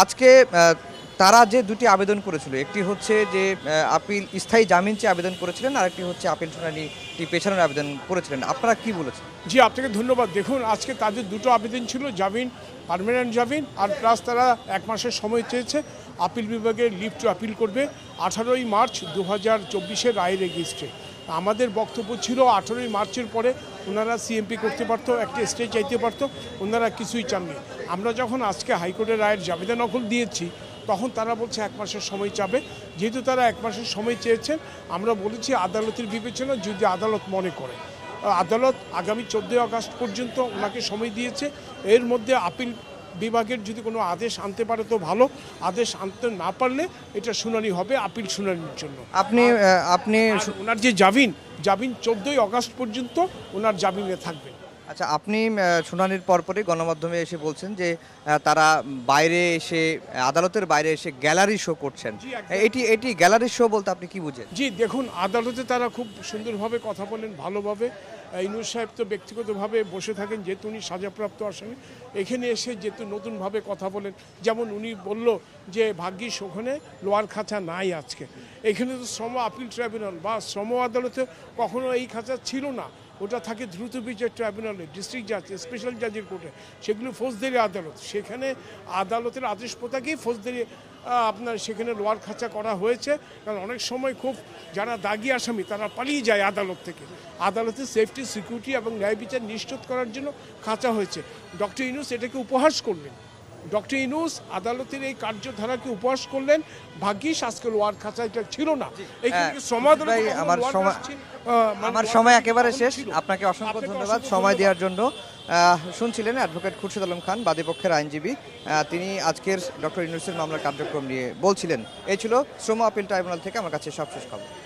আজকে তারা যে দুটি আবেদন করেছিল, একটি হচ্ছে যে আপিল স্থায়ী জামিন চেয়ে আবেদন করেছিলেন, আরেকটি হচ্ছে আপিল শুনানিটি পেছানোর আবেদন করেছিলেন। আপনারা কি বলেছেন? জি, আপনাকে ধন্যবাদ। দেখুন, আজকে তাদের দুটো আবেদন ছিল, জামিন, পার্মানেন্ট জামিন, আর প্লাস তারা 1 মাসের সময় চেয়েছে। আপিল বিভাগের লিভ টু আপিল করবে 18ই মার্চ 2024 রায়ের এগেইনস্টে। আমাদের বক্তব্য ছিল 18ই মার্চের পরে ওনারা সিএমপি করতে পারতো, একটা স্টে চাইতে পারতো, ওনারা কিছুই চাননি। আমরা যখন আজকে হাইকোর্টের রায়ের জাবেদা নকল দিয়েছি তখন তারা বলছে 1 মাসের সময় চাবে। যেহেতু তারা 1 মাসের সময় চেয়েছেন, আমরা বলেছি আদালতের বিবেচনা যদি আদালত মনে করে। আদালত আগামী 14 আগস্ট পর্যন্ত ওনাকে সময় দিয়েছে। এর মধ্যে আপিল বিভাগের যদি কোনো আদেশ আনতে পারে তো ভালো, আদেশ আনতে না পারলে এটা শুনানি হবে আপিল শুনানির জন্য। আপনি ওনার যে জামিন 14 আগস্ট পর্যন্ত ওনার জামিনে থাকবে। আচ্ছা, আপনি শুনানির পরপরই গণমাধ্যমে এসে বলছেন যে তারা বাইরে এসে, আদালতের বাইরে এসে গ্যালারি শো করছেন। এটি গ্যালারি শো বলতে আপনি কি বুঝেন? জি, দেখুন, আদালতে তারা খুব সুন্দরভাবে কথা বলেন, ভালোভাবে। ইউনূস সাহেব তো ব্যক্তিগতভাবে বসে থাকেন, যেহেতু উনি সাজাপ্রাপ্ত আসামি। এখানে এসে যেহেতু নতুনভাবে কথা বলেন, যেমন উনি বলল যে ভাগ্যিস ওখানে লোয়ার খাঁচা নাই আজকে। এখানে তো শ্রম আপিল ট্রাইব্যুনাল বা শ্রম আদালতে কখনো এই খাঁচা ছিল না, ওটা থাকে দ্রুত বিচার ট্রাইব্যুনালে, ডিস্ট্রিক্ট জাজ, স্পেশাল জাজের কোর্টে, সেগুলো ফৌজদারি আদালত। সেখানে আদালতের আদেশ পোতাকেই ফৌজদারি আপনার সেখানে লোয়ার খাঁচা করা হয়েছে। কারণ অনেক সময় খুব যারা দাগি আসামি তারা পালিয়ে যায় আদালত থেকে। আদালতের সেফটি, সিকিউরিটি এবং ন্যায় বিচার নিশ্চিত করার জন্য খাঁচা হয়েছে। ডক্টর ইউনূস এটাকে উপহাস করলেন। ডক্টর ইউনূস আদালতের এই কার্যধারাকে উপহাস করলেন। ভাগ্যিস আজকে লোয়ার খাঁচা এটা ছিল না। আমার সময় একেবারে শেষ। আপনাকে অসংখ্য ধন্যবাদ সময় দেওয়ার জন্য। শুনছিলেন অ্যাডভোকেট খুরশিদ আলম খান, বাদীপক্ষের আইনজীবী। তিনি আজকের ডক্টর ইউনূসের মামলার কার্যক্রম নিয়ে বলছিলেন। এই ছিল শ্রম আপিল ট্রাইব্যুনাল থেকে আমার কাছে সবশেষ খবর।